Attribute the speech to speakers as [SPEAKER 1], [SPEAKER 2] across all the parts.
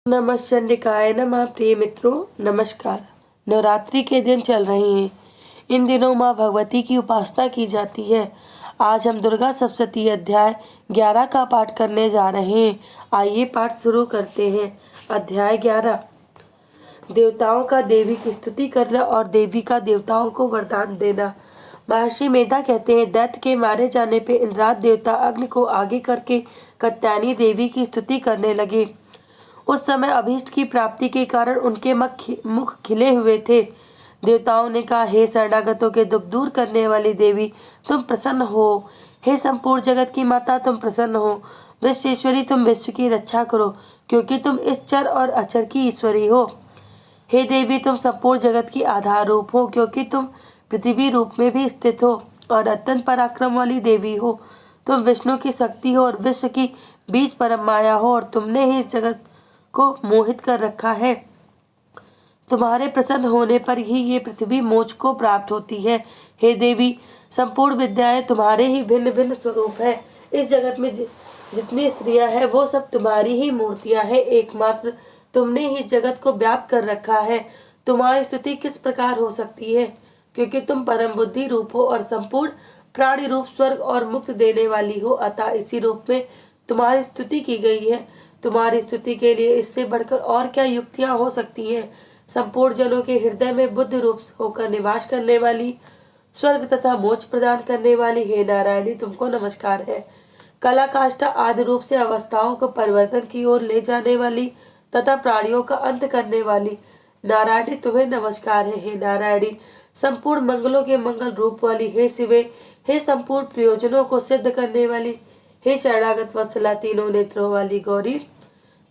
[SPEAKER 1] नमश्चंडिकाय नमः। प्रिय मित्रों नमस्कार। नवरात्रि के दिन चल रहे हैं। इन दिनों माँ भगवती की उपासना की जाती है। आज हम दुर्गा सप्तशती अध्याय 11 का पाठ करने जा रहे हैं। आइए पाठ शुरू करते हैं। अध्याय 11। देवताओं का देवी की स्तुति करना और देवी का देवताओं को वरदान देना। महर्षि मेधा कहते हैं, दैत्य के मारे जाने पे इंद्राद देवता अग्नि को आगे करके कात्यायनी देवी की स्तुति करने लगे। उस समय अभीष्ट की प्राप्ति के कारण उनके मुख खिले हुए थे। देवताओं ने कहा, हे शरणागतों के दुख दूर करने वाली देवी, तुम प्रसन्न हो। हे संपूर्ण जगत की माता, तुम प्रसन्न हो। विश्वेश्वरी, तुम विश्व की रक्षा करो, क्योंकि तुम इस चर और अचर की ईश्वरी हो। हे देवी, तुम संपूर्ण जगत की आधार रूप हो, क्योंकि तुम पृथ्वी रूप में भी स्थित हो और अत्यंत पराक्रम वाली देवी हो। तुम विष्णु की शक्ति हो और विश्व की बीज परम माया हो, और तुमने ही इस जगत को मोहित कर रखा है। तुम्हारे प्रसन्न होने पर ही ये पृथ्वी मोक्ष को प्राप्त होती है। हे देवी, संपूर्ण विद्याएं तुम्हारे ही भिन्न भिन्न स्वरूप है। इस जगत में जितनी स्त्रियां हैं वो सब तुम्हारी ही मूर्तियां हैं। एकमात्र तुमने ही जगत को व्याप्त कर रखा है। तुम्हारी स्तुति किस प्रकार हो सकती है, क्योंकि तुम परम बुद्धि रूप हो और संपूर्ण प्राणी रूप स्वर्ग और मुक्त देने वाली हो। अतः इसी रूप में तुम्हारी स्तुति की गई है। तुम्हारी स्तुति के लिए इससे बढ़कर और क्या युक्तियां हो सकती हैं। संपूर्ण जनों के हृदय में बुद्ध रूप होकर निवास करने वाली, स्वर्ग तथा मोक्ष प्रदान करने वाली, हे नारायणी, तुमको नमस्कार है। कला काष्ठा आदि रूप से अवस्थाओं को परिवर्तन की ओर ले जाने वाली तथा प्राणियों का अंत करने वाली नारायणी, तुम्हें नमस्कार है। हे नारायणी, संपूर्ण मंगलों के मंगल रूप वाली, हे शिवे, हे संपूर्ण प्रयोजनों को सिद्ध करने वाली, हे शरणागत वत्सला, तीनों नेत्रों वाली गौरी,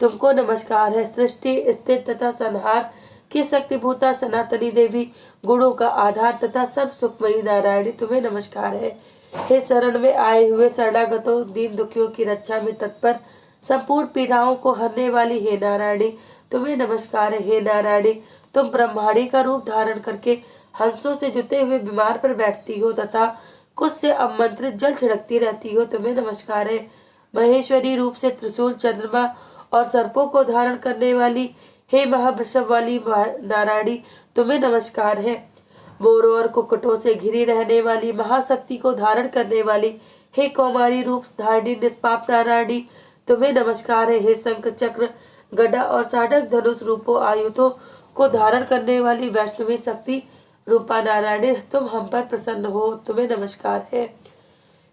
[SPEAKER 1] तुमको नमस्कार है। सृष्टि स्थित तथा संहार की शक्तिभूता सनातनी देवी, गुणों का आधार तथा सब सुखमयी नारायणी, तुम्हें नमस्कार है। हे शरण में आए हुए शरणागतों, दीन दुखियों की रक्षा में तत्पर, संपूर्ण पीड़ाओं को हरने वाली, हे नारायणी, तुम्हें नमस्कार है। हे नारायणी, तुम ब्रह्माणी का रूप धारण करके हंसों से जुते हुए बीमार पर बैठती हो तथा कुछ से आमंत्रित जल छिड़कती रहती हो, तुम्हें नमस्कार है। महेश्वरी रूप से त्रिशूल, चंद्रमा और सर्पों को धारण करने वाली, हे महावृषभ वाली नारायणी, तुम्हें नमस्कार है। मोरों और कुक्कुटों से घिरी रहने वाली, महाशक्ति को धारण करने वाली, हे कौमारी रूप धारिणी निष्पाप नारायणी, तुम्हें नमस्कार है। हे शंख चक्र गदा और साधक धनुष रूपों आयुधों को धारण करने वाली वैष्णवी शक्ति रूपा नारायणी, तुम हम पर प्रसन्न हो, तुम्हें नमस्कार है।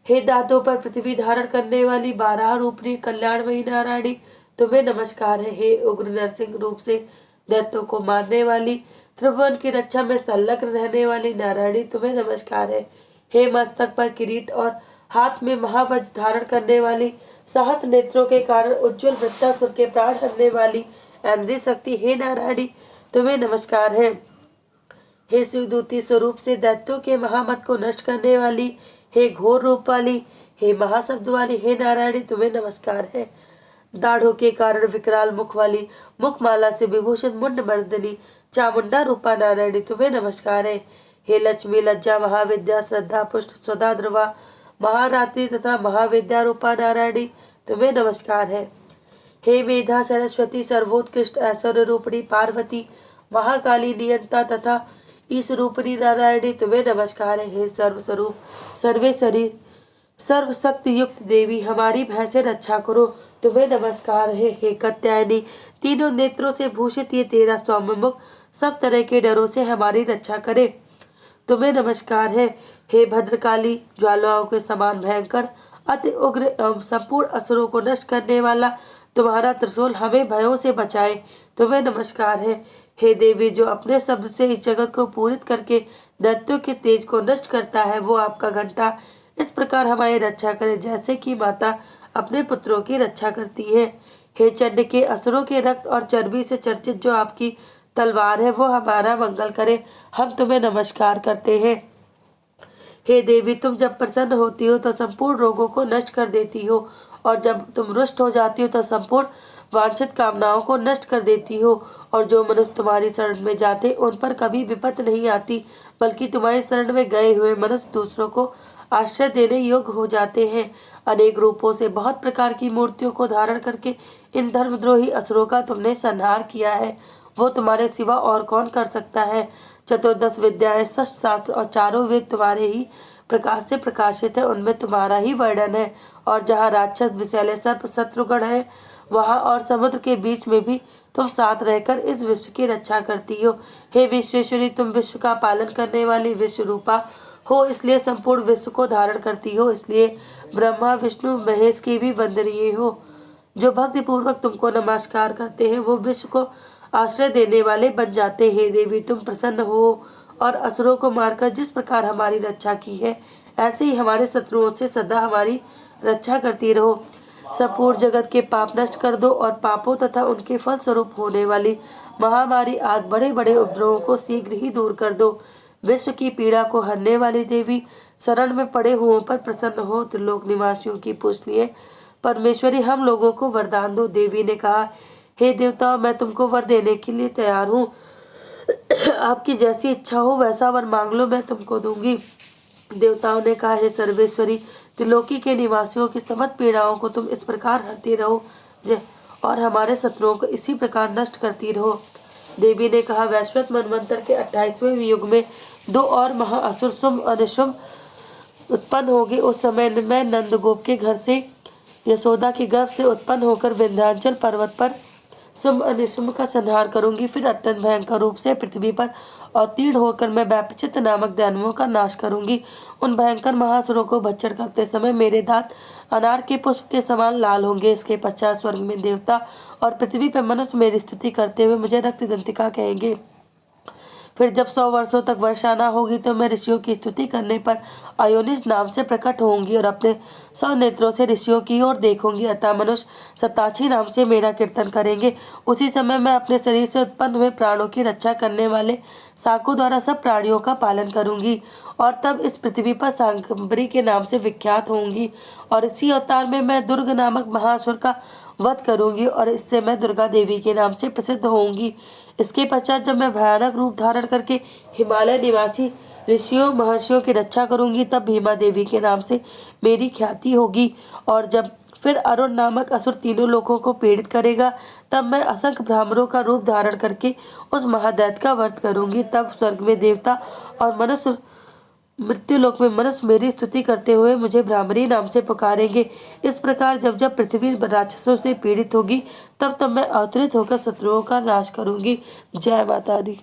[SPEAKER 1] हे दांतों पर पृथ्वी धारण करने वाली, बारह रूपनी कल्याणमयी नारायणी, तुम्हें नमस्कार है। हे उग्र नरसिंह रूप से दैत्यों को मारने वाली, त्रिभुवन की रक्षा में संलग्न रहने वाली नारायणी, तुम्हें नमस्कार है। हे मस्तक पर किरीट और हाथ में महावज्र धारण करने वाली, साहत नेत्रों के कारण उज्ज्वल वृत्तासुर के प्राण हरने वाली इंद्रिय शक्ति, हे नारायणी, तुम्हें नमस्कार है। हे शिवदूती स्वरूप से दैत्यों के महामत को नष्ट करने वाली, हे घोर रूप वाली, हे महाशब्द वाली, हे नारायणी, तुम्हें नमस्कार है। दाढ़ों के कारण विकराल मुख वाली, मुखमाला से विभूषित मुंड मर्दनी चामुंडा रूपा नारायणी, तुम्हें नमस्कार है। हे लक्ष्मी, लज्जा, महाविद्या, श्रद्धा, पुष्ट, स्वदा, ध्रुवा, महारात्रि तथा महाविद्या रूपा नारायणी, तुम्हें नमस्कार है। हे मेधा, सरस्वती, सर्वोत्कृष्ट ऐश्वर्य रूपणी पार्वती, महाकाली, नियंता तथा ईश रूपणी नारायणी, तुम्हें नमस्कार है। हे सर्वस्वरूप, सर्वेश्वरी, सर्वशक्ति युक्त देवी, हमारी भैंसे रक्षा करो, तुम्हें नमस्कार है। हे कात्यायनी, तीनों नेत्रों से भूषित ये तेरा सौम्य मुख सब तरह के डरों से हमारी रक्षा करे, तुम्हें नमस्कार है। हे भद्रकाली, ज्वालाओं के समान भयंकर, अति उग्र एवं संपूर्ण असुरों को नष्ट करने वाला तुम्हारा त्रिशूल हमें भयों से बचाए, तुम्हें नमस्कार है। हे देवी, जो अपने शब्द से इस जगत को पूरित करके दैत्यों के तेज को नष्ट करता है, वो आपका घंटा इस प्रकार हमारी रक्षा करे, जैसे कि माता अपने पुत्रों की रक्षा करती है। हे चंड के, असुरों के रक्त और चर्बी से चर्चित जो आपकी तलवार है, वो हमारा मंगल करे, हम तुम्हें नमस्कार करते हैं। हे देवी, तुम जब प्रसन्न होती हो तो संपूर्ण रोगों को नष्ट कर देती हो, और जब तुम रुष्ट हो जाती हो तो संपूर्ण वांछित कामनाओं को नष्ट कर देती हो। और जो मनुष्य तुम्हारी शरण में जाते उन पर कभी विपत्ति नहीं आती, बल्कि तुम्हारी शरण में गए हुए मनुष्य दूसरों को आश्रय देने योग्य हो जाते हैं। अनेक रूपों से बहुत प्रकार की मूर्तियों को धारण करके इन धर्मद्रोही असुरों का तुमने संहार किया है। वो तुम्हारे सिवा और कौन कर सकता है। चतुर्दश विद्याएं, शस्त्र, शास्त्र और चारों वेद तुम्हारे ही प्रकाश से प्रकाशित है, उनमें तुम्हारा ही वर्णन है। और जहाँ राक्षस, विषैले सर्प, शत्रुगण है, वहाँ और समुद्र के बीच में भी तुम साथ रहकर इस विश्व की रक्षा करती हो। हे विश्वेश्वरी, तुम विश्व का पालन करने वाली विश्व रूपा हो, इसलिए संपूर्ण विश्व को धारण करती हो, इसलिए ब्रह्मा, विष्णु, महेश की भी वंदनीय हो। जो भक्ति पूर्वक तुमको नमस्कार करते हैं वो विश्व को आश्रय देने वाले बन जाते हैं। देवी, तुम प्रसन्न हो और असुरों को मारकर जिस प्रकार हमारी रक्षा की है, ऐसे ही हमारे शत्रुओं से सदा हमारी रक्षा करती रहो। संपूर्ण जगत के पाप नष्ट कर दो और पापों तथा उनके फल स्वरूप होने वाली महामारी आदि बड़े बड़े उपद्रवों को शीघ्र ही दूर कर दो। विश्व की पीड़ा को हरने वाली देवी, शरण में पड़े हुओं पर प्रसन्न हो। त्रिलोक निवासियों की पूजनीय परमेश्वरी, हम लोगों को वरदान दो। देवी ने कहा, हे देवताओं, मैं तुमको वर देने के लिए तैयार हूँ। आपकी जैसी इच्छा हो वैसा वर मांग लो, मैं तुमको दूंगी। देवताओं ने कहा, हे सर्वेश्वरी, त्रिलोकी के निवासियों की समस्त पीड़ाओं को तुम इस प्रकार हरती रहो और हमारे शत्रुओं को इसी प्रकार नष्ट करती रहो। देवी ने कहा, वैश्वत मनवंतर के 28वें युग में 2 और महाअसुर शुंभ और निशुंभ उत्पन्न होंगे। उस समय मैं नंदगोप के घर से, यशोदा के गर्भ से उत्पन्न होकर विंध्याचल पर्वत पर शुंभ और निशुंभ का संहार करूंगी। फिर अत्यंत भयंकर रूप से पृथ्वी पर अवतीर्ण होकर मैं वैपचित नामक दानवों का नाश करूंगी। उन भयंकर महासुरों को भक्षण करते समय मेरे दांत अनार के पुष्प के समान लाल होंगे। इसके पश्चात स्वर्ग में देवता और पृथ्वी पर मनुष्य मेरी स्तुति करते हुए मुझे रक्तदंतिका कहेंगे। फिर जब 100 वर्षों तक वर्षा न होगी तो मैं ऋषियों की स्तुति करने पर अयोनिज नाम से प्रकट होंगी और अपने 100 नेत्रों से ऋषियों की ओर देखूंगी। अतः मनुष्य सताक्षी नाम से मेरा कीर्तन करेंगे। उसी समय मैं अपने शरीर से उत्पन्न हुए प्राणों की रक्षा करने वाले साकों द्वारा सब प्राणियों का पालन करूंगी और तब इस पृथ्वी पर सांकंबरी के नाम से विख्यात होंगी। और इसी अवतार में मैं दुर्ग नामक महासुर का वध करूंगी और इससे मैं दुर्गा देवी के नाम से प्रसिद्ध होंगी। इसके पश्चात जब मैं भयानक रूप धारण करके हिमालय निवासी ऋषियों महर्षियों की रक्षा करूंगी, तब भीमा देवी के नाम से मेरी ख्याति होगी। और जब फिर अरुण नामक असुर तीनों लोगों को पीड़ित करेगा, तब मैं असंख्य ब्राह्मणों का रूप धारण करके उस महादैत्य का वध करूंगी। तब स्वर्ग में देवता और मनुष्य, मृत्युलोक में मनुष्य मेरी स्तुति करते हुए मुझे ब्राह्मणी नाम से पुकारेंगे। इस प्रकार जब जब पृथ्वी राक्षसों से पीड़ित होगी, तब तब मैं अवतरित होकर शत्रुओं का नाश करूंगी। जय माता दी।